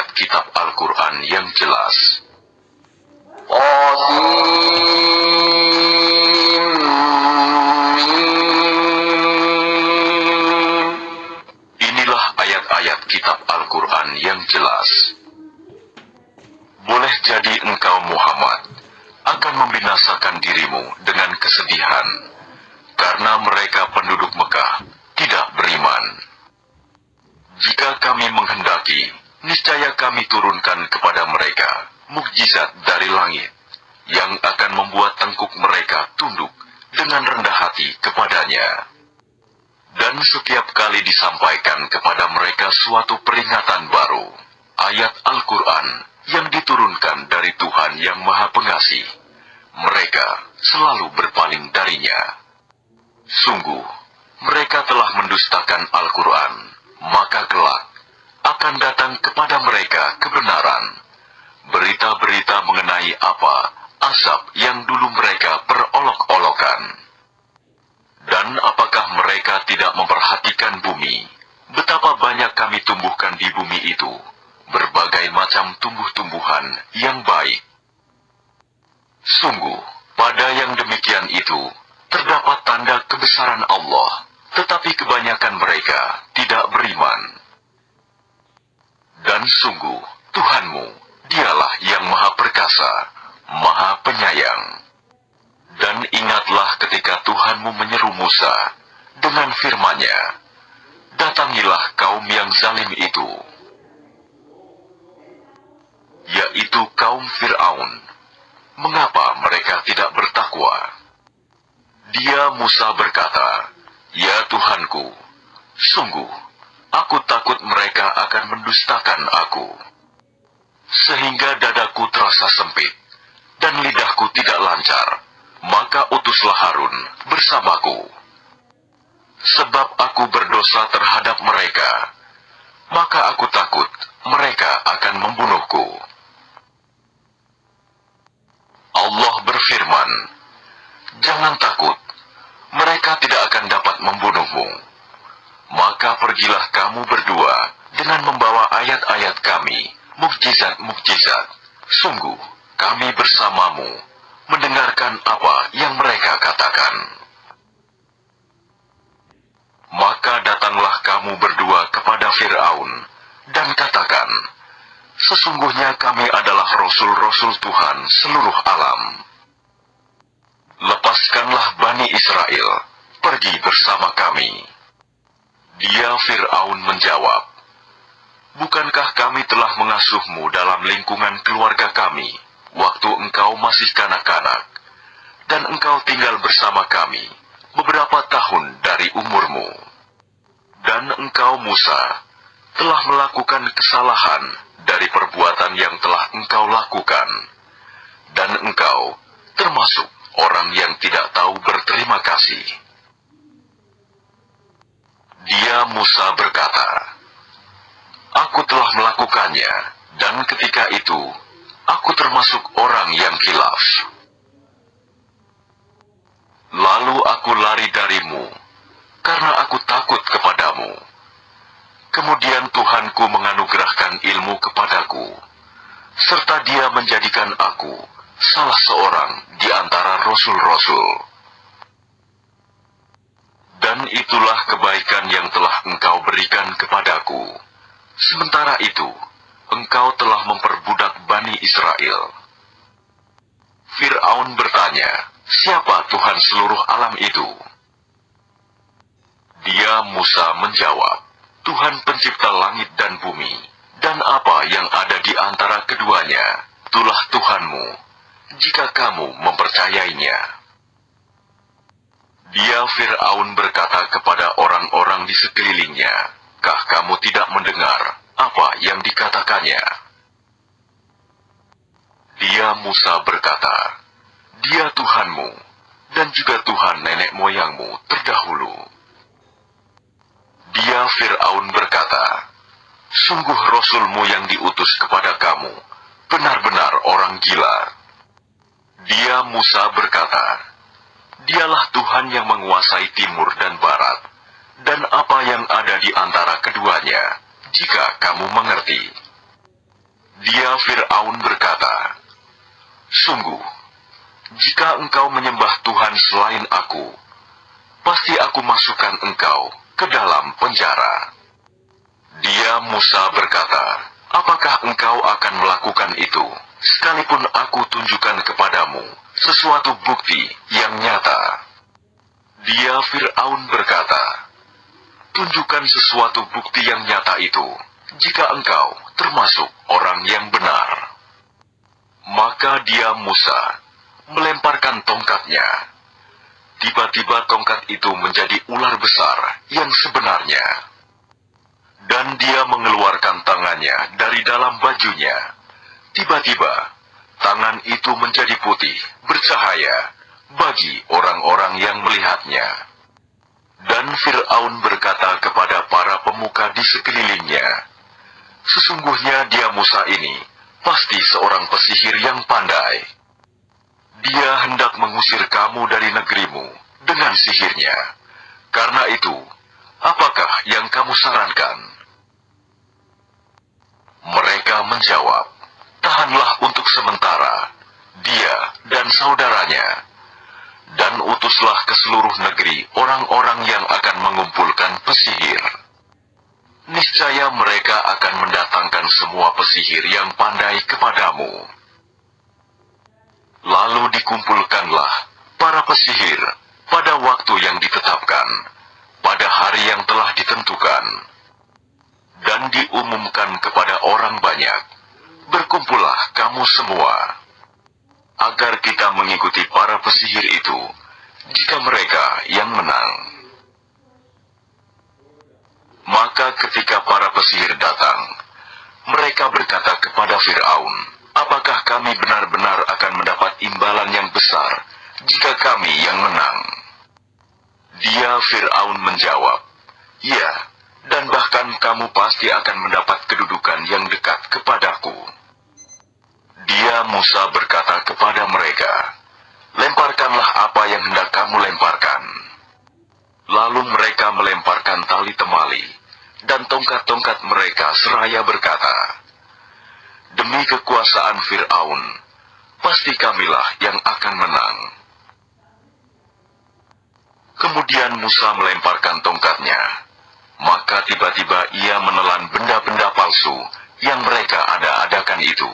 ayat-ayat kitab Al-Quran yang jelas. Inilah ayat-ayat kitab Al-Quran yang jelas. Boleh jadi engkau Muhammad akan membinasakan dirimu dengan kesedihan, karena mereka penduduk Mekah tidak beriman. Jika kami menghendaki, niscaya kami turunkan kepada mereka mukjizat dari langit, yang akan membuat tengkuk mereka tunduk dengan rendah hati kepadanya. Dan setiap kali disampaikan kepada mereka suatu peringatan baru, ayat Al-Quran yang diturunkan dari Tuhan yang Maha Pengasih, mereka selalu berpaling darinya. Sungguh, mereka telah mendustakan Al-Quran, maka kelak akan datang kepada mereka kebenaran, berita-berita mengenai apa azab yang dulu mereka perolok-olokan. Dan apakah mereka tidak memperhatikan bumi, betapa banyak kami tumbuhkan di bumi itu, berbagai macam tumbuh-tumbuhan yang baik. Sungguh, pada yang demikian itu, terdapat tanda kebesaran Allah, tetapi kebanyakan mereka tidak beriman. Dan sungguh, Tuhanmu, dialah yang Maha Perkasa, Maha Penyayang. Dan ingatlah ketika Tuhanmu menyeru Musa dengan firman-Nya, datangilah kaum yang zalim itu, yaitu kaum Fir'aun. Mengapa mereka tidak bertakwa? Dia Musa berkata, ya Tuhanku, sungguh, aku takut mereka akan mendustakan aku, sehingga dadaku terasa sempit, dan lidahku tidak lancar, maka utuslah Harun bersamaku. Sebab aku berdosa terhadap mereka, maka aku takut mereka akan membunuhku. Allah berfirman, jangan takut, mereka tidak akan dapat membunuhmu. Maka pergilah kamu berdua dengan membawa ayat-ayat kami, mukjizat-mukjizat. Sungguh, kami bersamamu, mendengarkan apa yang mereka katakan. Maka datanglah kamu berdua kepada Fir'aun, dan katakan, sesungguhnya kami adalah Rasul-Rasul Tuhan seluruh alam. Lepaskanlah Bani Israel, pergi bersama kami. Dia Fir'aun menjawab, bukankah kami telah mengasuhmu dalam lingkungan keluarga kami, waktu engkau masih kanak-kanak, dan engkau tinggal bersama kami beberapa tahun dari umurmu. Dan engkau Musa telah melakukan kesalahan dari perbuatan yang telah engkau lakukan, dan engkau termasuk orang yang tidak tahu berterima kasih. Dia Musa berkata, aku telah melakukannya, dan ketika itu aku termasuk orang yang khilaf. Lalu aku lari darimu, karena aku takut kepadamu. Kemudian Tuhanku menganugerahkan ilmu kepadaku, serta Dia menjadikan aku salah seorang di antara rasul-rasul. Dan itulah kebaikan yang telah engkau berikan kepadaku. Sementara itu, engkau telah memperbudak Bani Israel. Fir'aun bertanya, siapa Tuhan seluruh alam itu? Dia Musa menjawab, Tuhan pencipta langit dan bumi, dan apa yang ada di antara keduanya, itulah Tuhanmu, jika kamu mempercayainya. Dia Fir'aun berkata kepada orang-orang di sekelilingnya, kah kamu tidak mendengar apa yang dikatakannya? Dia Musa berkata, Dia Tuhanmu, dan juga Tuhan nenek moyangmu terdahulu. Dia Fir'aun berkata, sungguh Rasulmu yang diutus kepada kamu, benar-benar orang gila. Dia Musa berkata, Dialah Tuhan yang menguasai timur dan barat, dan apa yang ada di antara keduanya, jika kamu mengerti. Dia Fir'aun berkata, "Sungguh, jika engkau menyembah Tuhan selain aku, pasti aku masukkan engkau ke dalam penjara." Dia Musa berkata, "Apakah engkau akan melakukan itu, sekalipun aku tunjukkan kepadamu sesuatu bukti yang nyata?" Dia Fir'aun berkata, "Tunjukkan sesuatu bukti yang nyata itu, jika engkau termasuk orang yang benar." Maka dia Musa melemparkan tongkatnya. Tiba-tiba tongkat itu menjadi ular besar yang sebenarnya. Dan dia mengeluarkan tangannya dari dalam bajunya. Tiba-tiba, tangan itu menjadi putih, bercahaya, bagi orang-orang yang melihatnya. Dan Fir'aun berkata kepada para pemuka di sekelilingnya, "Sesungguhnya dia Musa ini pasti seorang pesihir yang pandai. Dia hendak mengusir kamu dari negerimu dengan sihirnya. Karena itu, apakah yang kamu sarankan?" Mereka menjawab, "Tahanlah untuk sementara dia dan saudaranya, dan utuslah ke seluruh negeri orang-orang yang akan mengumpulkan pesihir. Niscaya mereka akan mendatangkan semua pesihir yang pandai kepadamu." Lalu dikumpulkanlah para pesihir pada waktu yang ditetapkan, pada hari yang telah ditentukan, dan diumumkan kepada orang banyak, "Berkumpullah kamu semua, agar kita mengikuti para pesihir itu, jika mereka yang menang." Maka ketika para pesihir datang, mereka berkata kepada Fir'aun, "Apakah kami benar-benar akan mendapat imbalan yang besar jika kami yang menang?" Dia Fir'aun menjawab, "Ya, dan bahkan kamu pasti akan mendapat kedudukan yang dekat kepadaku." Dia Musa berkata kepada mereka, "Lemparkanlah apa yang hendak kamu lemparkan." Lalu mereka melemparkan tali temali dan tongkat-tongkat mereka seraya berkata, "Demi kekuasaan Fir'aun, pasti kamilah yang akan menang." Kemudian Musa melemparkan tongkatnya, maka tiba-tiba ia menelan benda-benda palsu yang mereka ada-adakan itu.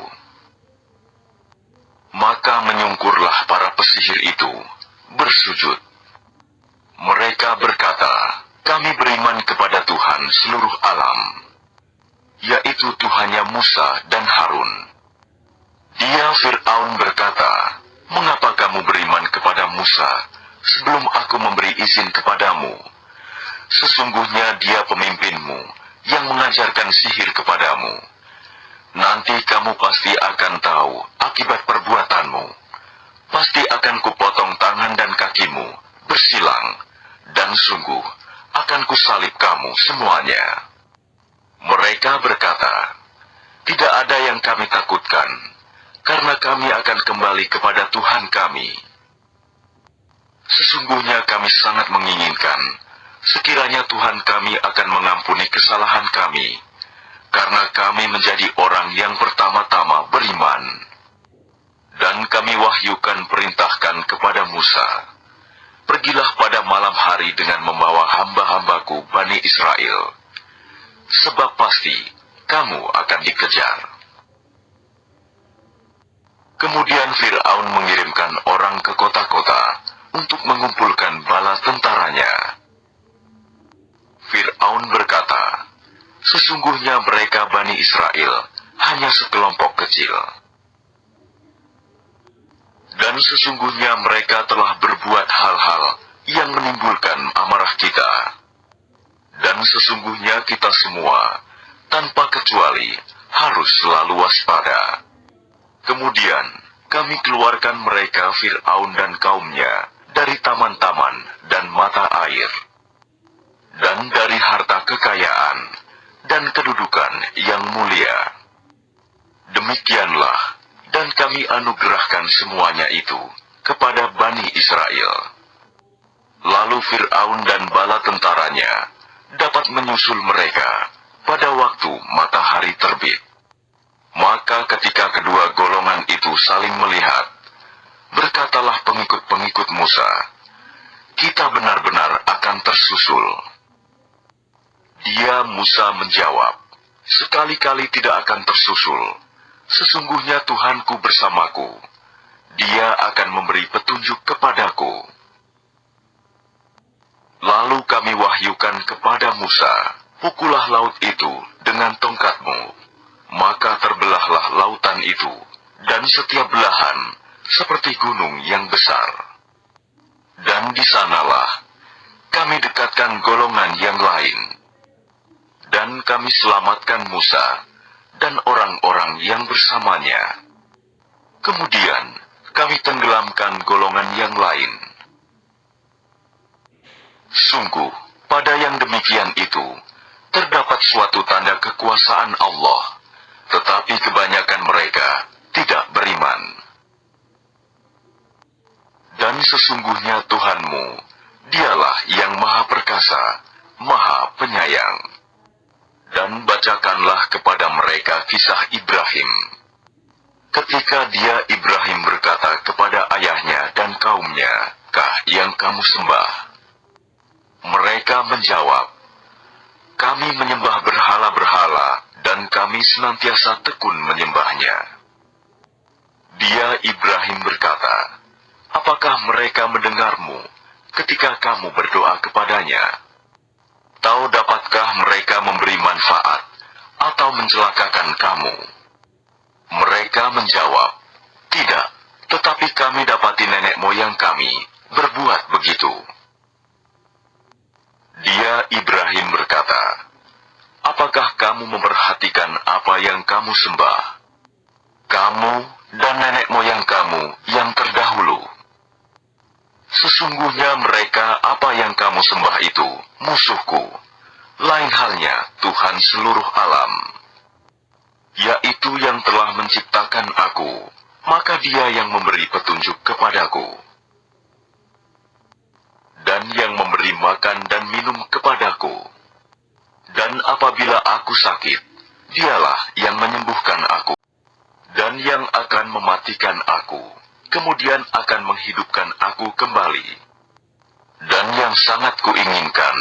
Maka menyungkurlah para pesihir itu, bersujud. Mereka berkata, "Kami beriman kepada Tuhan seluruh alam, yaitu Tuhannya Musa dan Harun." Dia Fir'aun berkata, "Mengapa kamu beriman kepada Musa sebelum aku memberi izin kepadamu? Sesungguhnya dia pemimpinmu yang mengajarkan sihir kepadamu. Nanti kamu pasti akan tahu akibat perbuatanmu. Pasti akan kupotong tangan dan kakimu bersilang, dan sungguh akan kusalib kamu semuanya." Mereka berkata, "Tidak ada yang kami takutkan, karena kami akan kembali kepada Tuhan kami. Sesungguhnya kami sangat menginginkan sekiranya Tuhan kami akan mengampuni kesalahan kami, karena kami menjadi orang yang pertama-tama beriman." Dan kami wahyukan perintahkan kepada Musa, "Pergilah pada malam hari dengan membawa hamba-hambaku Bani Israel, sebab pasti kamu akan dikejar." Kemudian Fir'aun mengirimkan orang ke kota-kota untuk mengumpulkan bala tentaranya. Fir'aun berkata, "Sesungguhnya mereka Bani Israel hanya sekelompok kecil. Dan sesungguhnya mereka telah berbuat hal-hal yang menimbulkan amarah kita. Dan sesungguhnya kita semua, tanpa kecuali, harus selalu waspada." Kemudian kami keluarkan mereka Fir'aun dan kaumnya dari taman-taman dan mata air, dan dari harta kekayaan dan kedudukan yang mulia. Demikianlah, dan kami anugerahkan semuanya itu kepada Bani Israel. Lalu Fir'aun dan bala tentaranya dapat menyusul mereka pada waktu matahari terbit. Maka ketika kedua golongan itu saling melihat, berkatalah pengikut-pengikut Musa, "Kita benar-benar akan tersusul." Dia Musa menjawab, "Sekali-kali tidak akan tersusul. Sesungguhnya Tuhanku bersamaku. Dia akan memberi petunjuk kepadaku." Lalu kami wahyukan kepada Musa, "Pukullah laut itu dengan tongkatmu." Maka terbelahlah lautan itu, dan setiap belahan seperti gunung yang besar. Dan di sanalah kami dekatkan golongan yang lain, dan kami selamatkan Musa dan orang-orang yang bersamanya. Kemudian kami tenggelamkan golongan yang lain. Sungguh, pada yang demikian itu, terdapat suatu tanda kekuasaan Allah, tetapi kebanyakan mereka tidak beriman. Dan sesungguhnya Tuhanmu, Dialah yang Maha Perkasa, Maha Penyayang. Dan bacakanlah kepada mereka kisah Ibrahim. Ketika dia Ibrahim berkata kepada ayahnya dan kaumnya, "Kah yang kamu sembah?" Mereka menjawab, "Kami menyembah berhala-berhala, dan kami senantiasa tekun menyembahnya." Dia Ibrahim berkata, "Apakah mereka mendengarmu ketika kamu berdoa kepadanya? Atau dapatkah mereka memberi manfaat atau mencelakakan kamu?" Mereka menjawab, "Tidak, tetapi kami dapati nenek moyang kami berbuat begitu." Dia Ibrahim berkata, "Apakah kamu memperhatikan apa yang kamu sembah? Kamu dan nenek moyang kamu yang terdahulu. Sesungguhnya mereka apa yang kamu sembah itu musuhku, lain halnya Tuhan seluruh alam, yaitu yang telah menciptakan aku, maka Dia yang memberi petunjuk kepadaku, dan yang memberi makan dan minum kepadaku. Dan apabila aku sakit, Dialah yang menyembuhkan aku, dan yang akan mematikan aku, kemudian akan menghidupkan aku kembali. Dan yang sangat kuinginkan,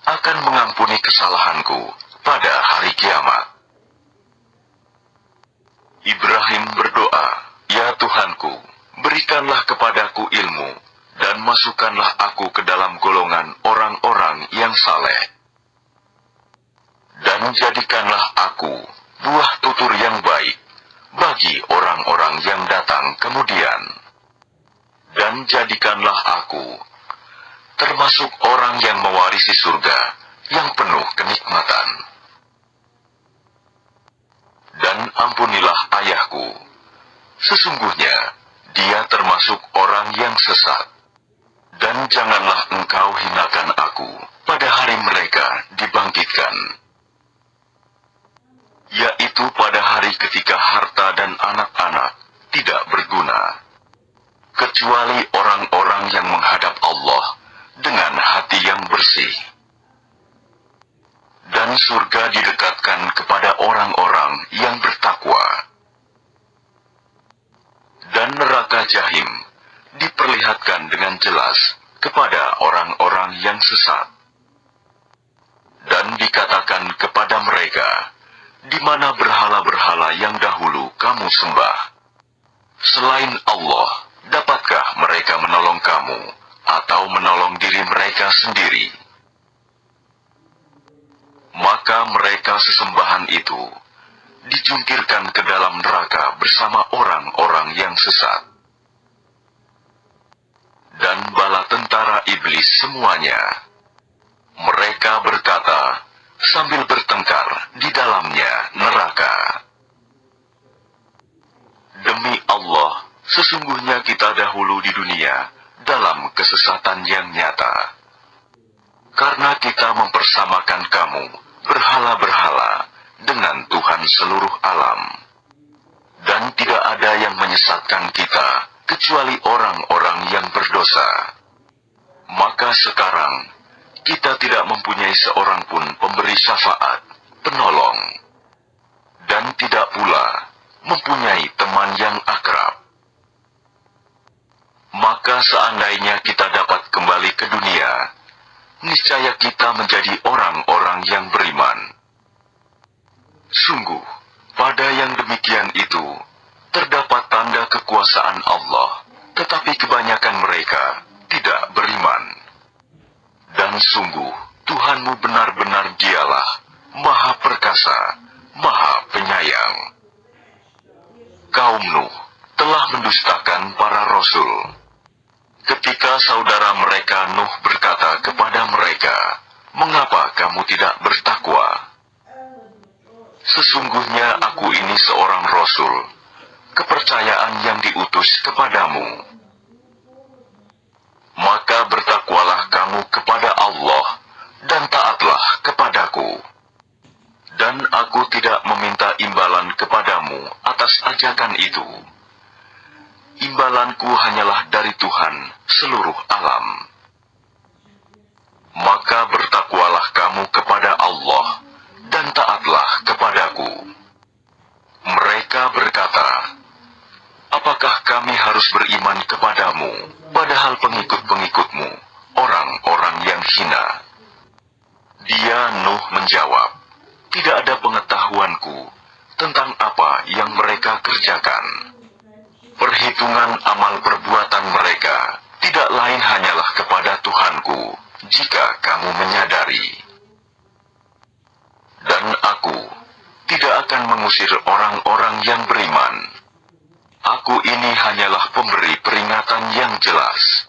akan mengampuni kesalahanku pada hari kiamat." Ibrahim berdoa, "Ya Tuhanku, berikanlah kepadaku ilmu, dan masukkanlah aku ke dalam golongan orang-orang yang saleh. Dan jadikanlah aku buah tutur yang baik bagi orang-orang yang datang kemudian. Dan jadikanlah aku termasuk orang yang mewarisi surga yang penuh kenikmatan. Dan ampunilah ayahku. Sesungguhnya dia termasuk orang yang sesat. Dan janganlah engkau hinakan aku pada hari mereka dibangkitkan, yaitu pada hari ketika harta dan anak-anak tidak berguna, kecuali orang-orang yang menghadap Allah dengan hati yang bersih. Dan surga didekatkan kepada orang-orang yang bertakwa. Dan neraka Jahim diperlihatkan dengan jelas kepada orang-orang yang sesat. Dan dikatakan kepada mereka, di mana berhala-berhala yang dahulu kamu sembah? Selain Allah, dapatkah mereka menolong kamu, atau menolong diri mereka sendiri? Maka mereka sesembahan itu dijungkirkan ke dalam neraka bersama orang-orang yang sesat. Dan bala tentara iblis semuanya. Mereka berkata, sambil bertengkar di dalamnya neraka, "Demi Allah, sesungguhnya kita dahulu di dunia dalam kesesatan yang nyata, karena kita mempersamakan kamu, berhala-berhala, dengan Tuhan seluruh alam. Dan tidak ada yang menyesatkan kita, kecuali orang-orang yang berdosa. Maka sekarang, kita tidak mempunyai seorang pun pemberi syafaat, penolong. Dan tidak pula yang demikian itu, terdapat tanda kekuasaan Allah, tetapi kebanyakan mereka tidak beriman. Dan sungguh, Tuhanmu benar-benar Dialah Maha Perkasa, Maha Penyayang. Kaum Nuh telah mendustakan para rasul. Ketika saudara mereka Nuh berkata kepada mereka, "Mengapa kamu tidak bertakwa? Sesungguhnya aku ini seorang rasul, kepercayaan yang diutus kepadamu. Maka bertakwalah kamu kepada Allah, dan taatlah kepadaku. Dan aku tidak meminta imbalan kepadamu atas ajakan itu. Imbalanku hanyalah dari Tuhan seluruh alam. Maka bertakwalah kamu kepada Allah, dan taatlah kepadaku." Mereka berkata, "Apakah kami harus beriman kepadamu, padahal pengikut-pengikutmu, orang-orang yang hina?" Dia Nuh menjawab, "Tidak ada pengetahuanku tentang apa yang mereka kerjakan. Perhitungan amal perbuatan mereka tidak lain hanyalah kepada Tuhanku, jika kamu menyadari. Dan aku tidak akan mengusir orang-orang yang beriman. Aku ini hanyalah pemberi peringatan yang jelas."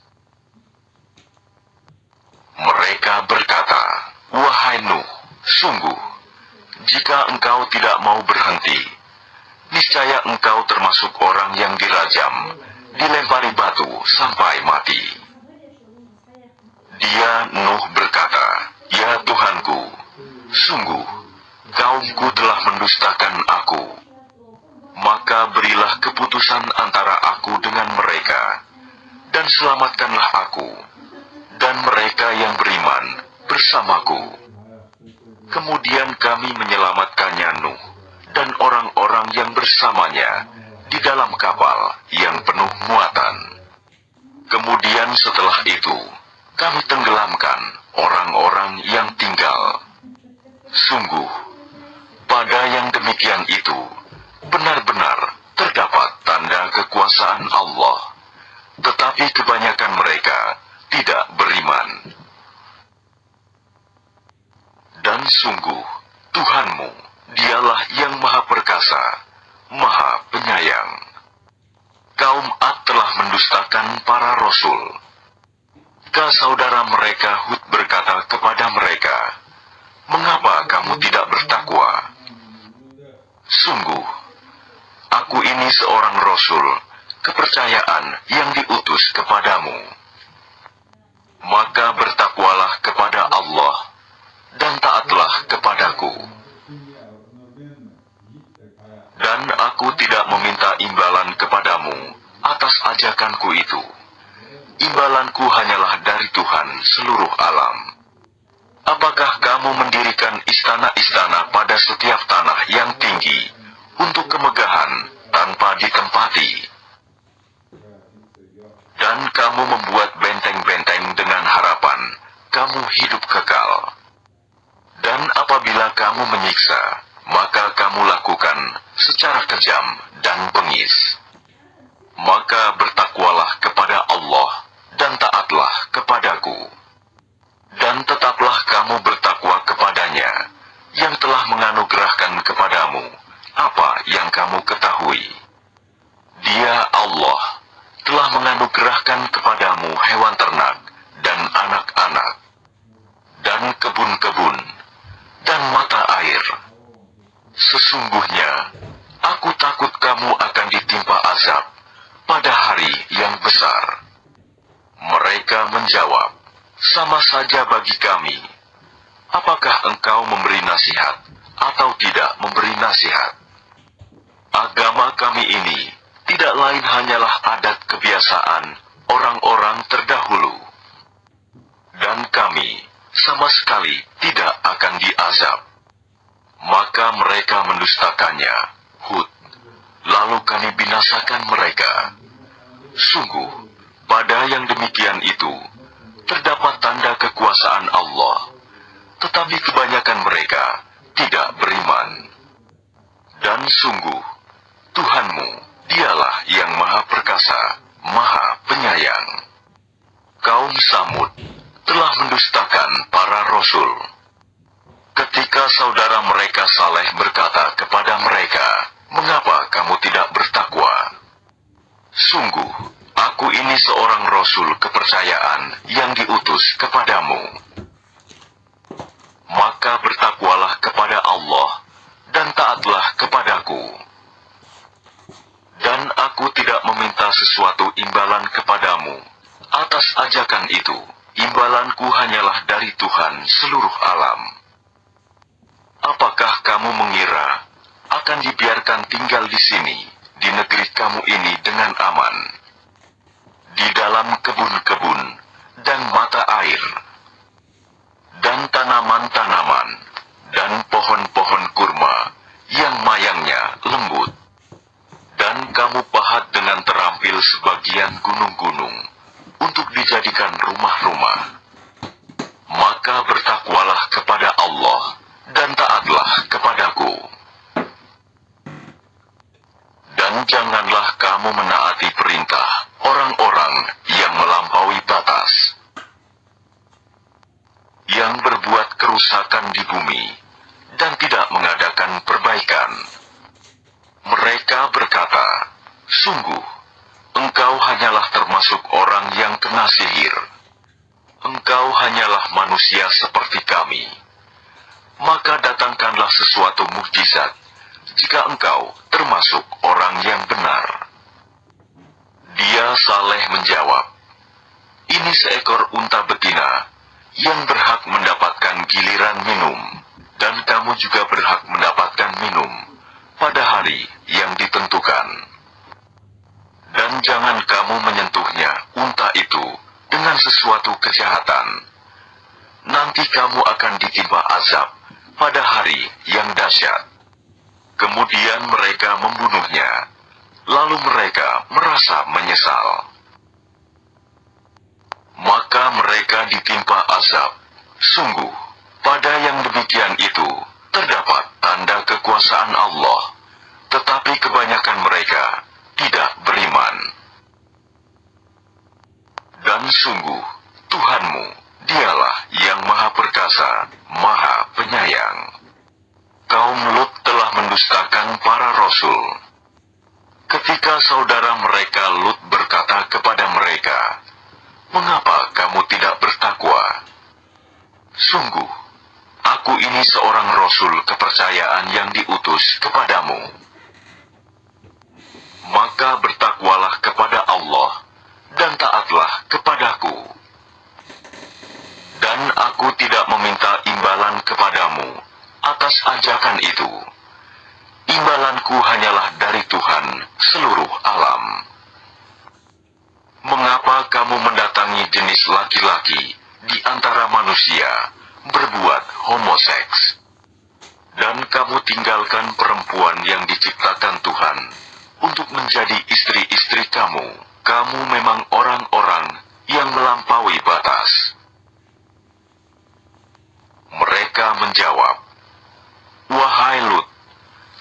Mereka berkata, "Wahai Nuh, sungguh, jika engkau tidak mau berhenti, niscaya engkau termasuk orang yang dirajam, dilempari batu sampai mati." Dia Nuh berkata, "Ya Tuhanku, sungguh, kaumku telah mendustakan aku. Maka berilah keputusan antara aku dengan mereka, dan selamatkanlah aku, dan mereka yang beriman bersamaku." Kemudian kami menyelamatkannya Nuh, dan orang-orang yang bersamanya, di dalam kapal yang penuh muatan. Kemudian setelah itu, kami tenggelamkan orang-orang yang tinggal. Sungguh, pada yang demikian itu, benar-benar terdapat tanda kekuasaan Allah, tetapi kebanyakan mereka tidak beriman. Dan sungguh, Tuhanmu, Dialah yang Maha Perkasa, Maha Penyayang. Kaum Ad telah mendustakan para rasul. Saudara mereka Hud berkata kepada mereka, "Mengapa kamu tidak bertakwa? Sungguh, aku ini seorang rasul, kepercayaan yang diutus kepadamu. Maka bertakwalah kepada Allah, dan taatlah kepadaku. Dan aku tidak meminta imbalan kepadamu atas ajakanku itu. Imbalanku hanyalah dari Tuhan seluruh alam. Apakah kamu mendirikan istana-istana pada setiap tanah yang tinggi, untuk kemegahan tanpa ditempati? Dan kamu membuat benteng-benteng dengan harapan kamu hidup kekal. Dan apabila kamu menyiksa, maka kamu lakukan secara kejam dan bengis. Maka bertakwalah kepada Allah, dan taatlah kepadaku. Dan tetaplah kamu bertakwa kepadanya, yang telah menganugerahkan kepadamu apa yang kamu ketahui. Dia Allah telah menganugerahkan kepadamu hewan ternak dan anak-anak, dan kebun-kebun, dan mata air. Sesungguhnya, aku takut kamu akan ditimpa azab pada hari yang besar." Mereka menjawab, "Sama saja bagi kami. Apakah engkau memberi nasihat atau tidak memberi nasihat? Agama kami ini tidak lain hanyalah adat kebiasaan orang-orang terdahulu. Dan kami sama sekali tidak akan diazab." Maka mereka mendustakannya, Hud. Lalu kami binasakan mereka. Sungguh, pada yang demikian itu, terdapat tanda kekuasaan Allah, tetapi kebanyakan mereka tidak beriman. Dan sungguh, Tuhanmu, dialah yang Maha Perkasa, Maha Penyayang. Kaum Samud telah mendustakan para rasul. Ketika saudara mereka Saleh berkata kepada mereka, "Mengapa kamu tidak bertakwa? Sungguh, aku ini seorang rasul kepercayaan yang diutus kepadamu. Maka bertakwalah kepada Allah dan taatlah kepadaku. Dan aku tidak meminta sesuatu imbalan kepadamu atas ajakan itu. Imbalanku hanyalah dari Tuhan seluruh alam. Apakah kamu mengira akan dibiarkan tinggal di sini, di negeri kamu ini dengan aman, di dalam kebun-kebun dan mata air, dan tanaman-tanaman, dan pohon-pohon kurma yang mayangnya lembut, dan kamu pahat dengan terampil sebagian gunung-gunung untuk dijadikan rumah-rumah? Maka bertakwalah kepada Allah dan taatlah kepadaku. Dan janganlah kamu menaati perintah orang-orang yang melampaui batas, yang berbuat kerusakan di bumi, dan tidak mengadakan perbaikan. Mereka berkata, "Sungguh, engkau hanyalah termasuk orang yang kena sihir. Engkau hanyalah manusia seperti kami. Maka datangkanlah sesuatu mukjizat, jika engkau termasuk orang yang benar." Dia Saleh menjawab, "Ini seekor unta betina yang berhak mendapatkan giliran minum, dan kamu juga berhak mendapatkan minum pada hari yang ditentukan. Dan jangan kamu menyentuhnya, unta itu, dengan sesuatu kejahatan. Nanti kamu akan ditimpa azab pada hari yang dahsyat." Kemudian mereka membunuhnya, lalu mereka merasa menyesal. Maka mereka ditimpa azab. Sungguh, pada yang demikian itu, terdapat tanda kekuasaan Allah, tetapi kebanyakan mereka tidak beriman. Dan sungguh, Tuhanmu, dialah yang Maha Perkasa, Maha Penyayang. Kaum Lut telah mendustakan para rasul. Ketika saudara mereka Lut berkata kepada mereka, "Mengapa kamu tidak bertakwa? Sungguh, aku ini seorang rasul kepercayaan yang diutus kepadamu. Maka bertakwalah kepada Allah dan taatlah kepadaku. Dan aku tidak meminta imbalan kepadamu atas ajakan itu. Imbalanku hanyalah dari Tuhan seluruh alam. Mengapa kamu mendatangi jenis laki-laki di antara manusia berbuat homoseks? Dan kamu tinggalkan perempuan yang diciptakan Tuhan untuk menjadi istri-istri kamu. Kamu memang orang-orang yang melampaui batas." Mereka menjawab, "Wahai Lut,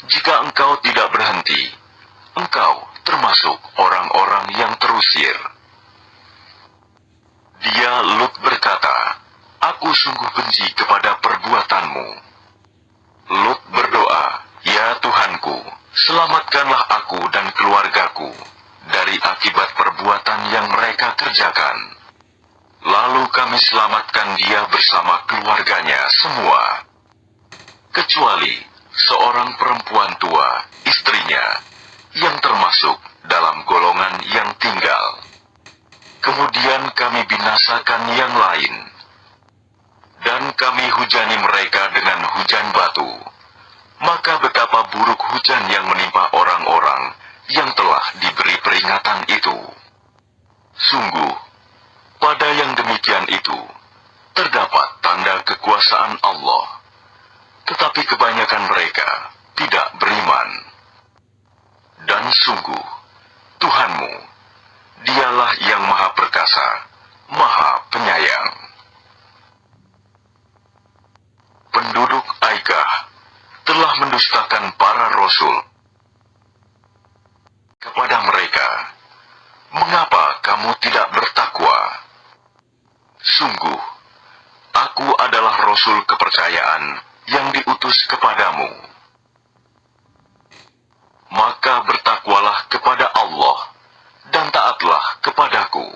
jika engkau tidak berhenti, engkau termasuk orang-orang yang terusir." Dia Lut berkata, "Aku sungguh benci kepada perbuatanmu." Lut berdoa, "Ya Tuhanku, selamatkanlah aku dan keluargaku dari akibat perbuatan yang mereka kerjakan." Lalu kami selamatkan dia bersama keluarganya semua, kecuali seorang perempuan tua, istrinya, yang termasuk dalam golongan yang tinggal. Kemudian kami binasakan yang lain, dan kami hujani mereka dengan hujan batu. Maka betapa buruk hujan yang menimpa orang-orang yang telah diberi peringatan itu. Sungguh, pada yang demikian itu, terdapat tanda kekuasaan Allah, tetapi kebanyakan mereka tidak beriman. Dan sungguh, Tuhanmu, dialah yang Maha Perkasa, Maha Penyayang. Penduduk Aikah telah mendustakan para rasul. Mengapa kamu tidak bertakwa? Sungguh, aku adalah Rasul kepercayaan yang diutus kepadamu. Maka bertakwalah kepada Allah, dan taatlah kepadaku.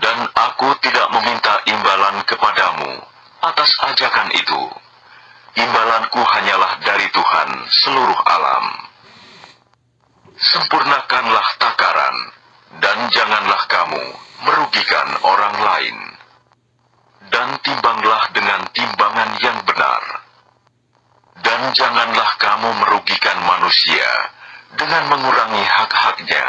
Dan aku tidak meminta imbalan kepadamu atas ajakan itu. Imbalanku hanyalah dari Tuhan seluruh alam. Sempurnakanlah takaran, dan janganlah kamu merugikan orang lain. Dan timbanglah dengan timbangan yang benar. Dan janganlah kamu merugikan manusia dengan mengurangi hak-haknya.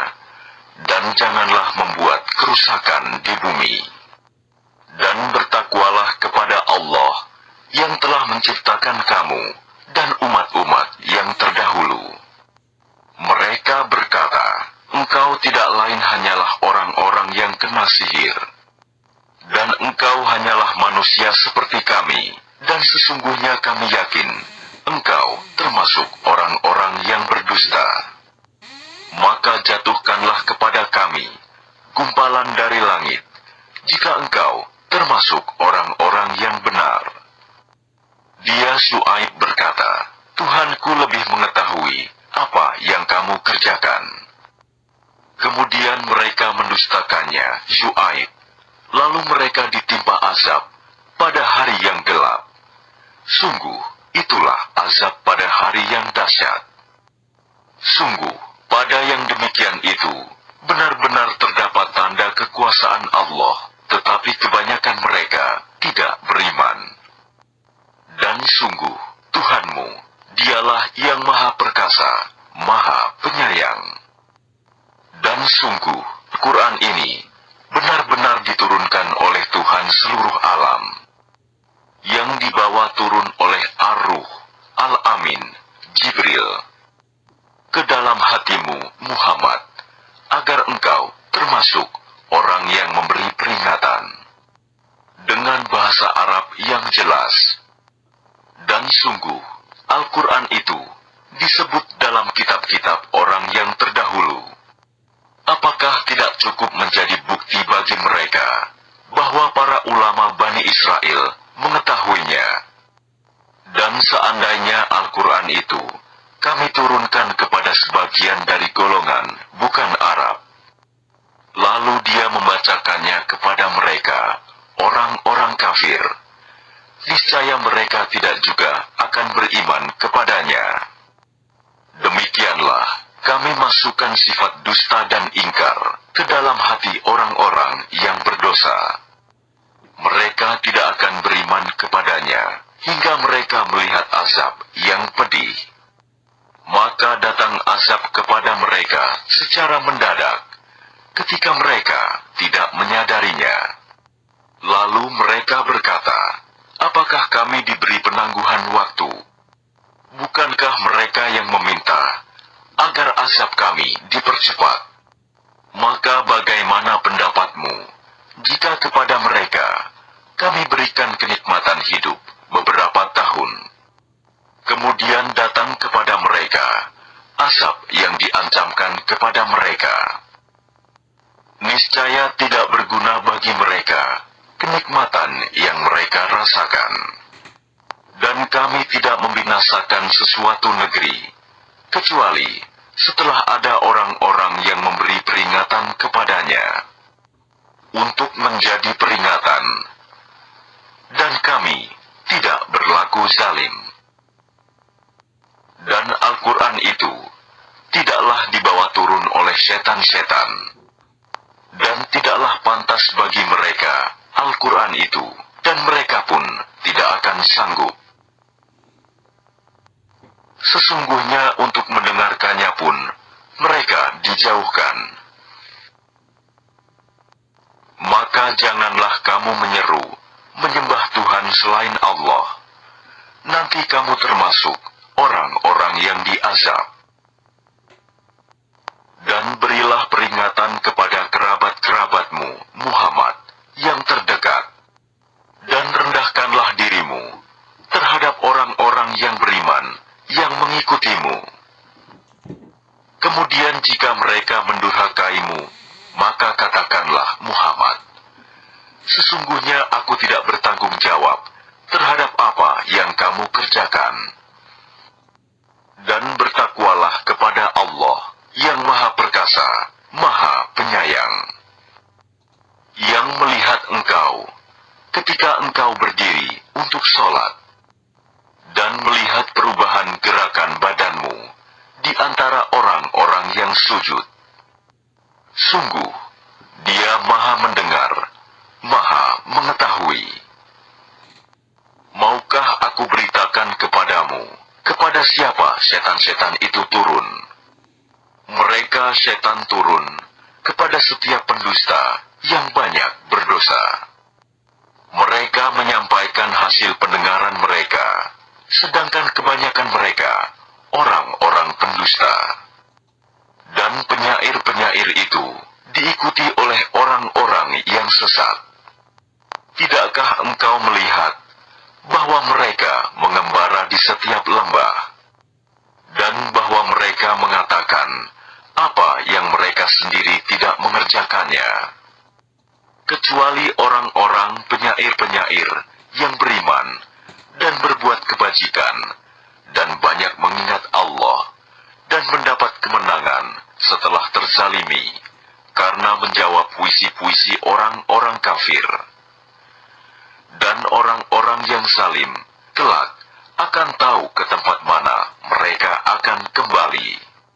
Dan janganlah membuat kerusakan di bumi. Dan bertakwalah kepada Allah yang telah menciptakan kamu dan umat-umat yang terdahulu. Mereka berkata, engkau tidak lain hanyalah orang-orang yang kena sihir. Dan engkau hanyalah manusia seperti kami, dan sesungguhnya kami yakin, engkau termasuk orang-orang yang berdusta. Maka jatuhkanlah kepada kami gumpalan dari langit, jika engkau termasuk orang-orang yang benar. Dia Syuaib berkata, Tuhanku lebih mengetahui apa yang kamu kerjakan. Kemudian mereka mendustakannya, Syuaib. Lalu mereka ditimpa azab pada hari yang gelap. Sungguh, itulah azab pada hari yang dahsyat. Sungguh, pada yang demikian itu, benar-benar terdapat tanda kekuasaan Allah, tetapi kebanyakan mereka tidak beriman. Dan sungguh, Tuhanmu, dialah yang maha perkasa, maha penyayang. Dan sungguh, Quran ini benar-benar diturunkan oleh Tuhan seluruh alam, yang dibawa turun oleh Ar-Ruh, Al-Amin, Jibril, ke dalam hatimu, Muhammad, agar engkau termasuk orang yang memberi peringatan, dengan bahasa Arab yang jelas. Dan sungguh, Al-Quran itu disebut dalam kitab-kitab orang yang terdahulu. Apakah tidak cukup menjadi bukti bagi mereka bahwa para ulama Bani Israel mengetahuinya? Dan seandainya Al-Quran itu kami turunkan kepada sebagian dari golongan bukan Arab, lalu dia membacakannya kepada mereka, orang-orang kafir, niscaya mereka tidak juga akan beriman kepadanya. Demikianlah kami masukkan sifat dusta dan ingkar ke dalam hati orang-orang yang berdosa. Mereka tidak akan beriman kepadanya hingga mereka melihat azab yang pedih. Maka datang azab kepada mereka secara mendadak, ketika mereka tidak menyadarinya. Lalu mereka berkata, apakah kami diberi penangguhan waktu? Bukankah mereka yang meminta agar azab kami dipercepat? Maka bagaimana pendapatmu jika kepada mereka kami berikan kenikmatan hidup beberapa tahun, kemudian datang kepada mereka azab yang diancamkan kepada mereka? Niscaya tidak berguna bagi mereka kenikmatan yang mereka rasakan. Dan kami tidak membinasakan sesuatu negeri, kecuali setelah ada orang-orang yang memberi peringatan kepadanya, untuk menjadi peringatan. Dan kami tidak berlaku zalim. Dan Al-Quran itu tidaklah dibawa turun oleh setan-setan, dan tidaklah pantas bagi mereka Al-Quran itu, dan mereka pun tidak akan sanggup. Sesungguhnya untuk mendengarkannya pun mereka dijauhkan. Maka janganlah kamu menyeru menyembah Tuhan selain Allah. Nanti kamu termasuk orang-orang yang diazab. Dan berilah peringatan kepada kerabat-kerabatmu, Muhammad, yang terdekat. Dan rendahkanlah dirimu terhadap orang-orang yang beriman, yang mengikutimu. Kemudian jika mereka mendurhakaimu, maka katakanlah Muhammad, sesungguhnya aku tidak bertanggung jawab terhadap apa yang kamu kerjakan. Dan bertakwalah kepada Allah yang Maha Perkasa, Maha Penyayang, yang melihat engkau ketika engkau berdiri untuk sholat, dan melihat perubahan gerakan badanmu di antara orang-orang yang sujud. Sungguh, Dia Maha mendengar, Maha mengetahui. Maukah aku beritakan kepadamu, kepada siapa setan-setan itu turun? Mereka setan turun kepada setiap pendusta yang banyak berdosa. Mereka menyampaikan hasil pendengaran mereka, sedangkan kebanyakan mereka orang-orang pendusta. Dan penyair-penyair itu diikuti oleh orang-orang yang sesat. Tidakkah engkau melihat bahwa mereka mengembara di setiap lembah, dan bahwa mereka mengatakan apa yang mereka sendiri tidak mengerjakannya, kecuali orang-orang penyair-penyair yang beriman dan berbuat kebajikan, dan banyak mengingat Allah, dan mendapat kemenangan setelah terzalimi, karena menjawab puisi-puisi orang-orang kafir. Dan orang-orang yang zalim kelak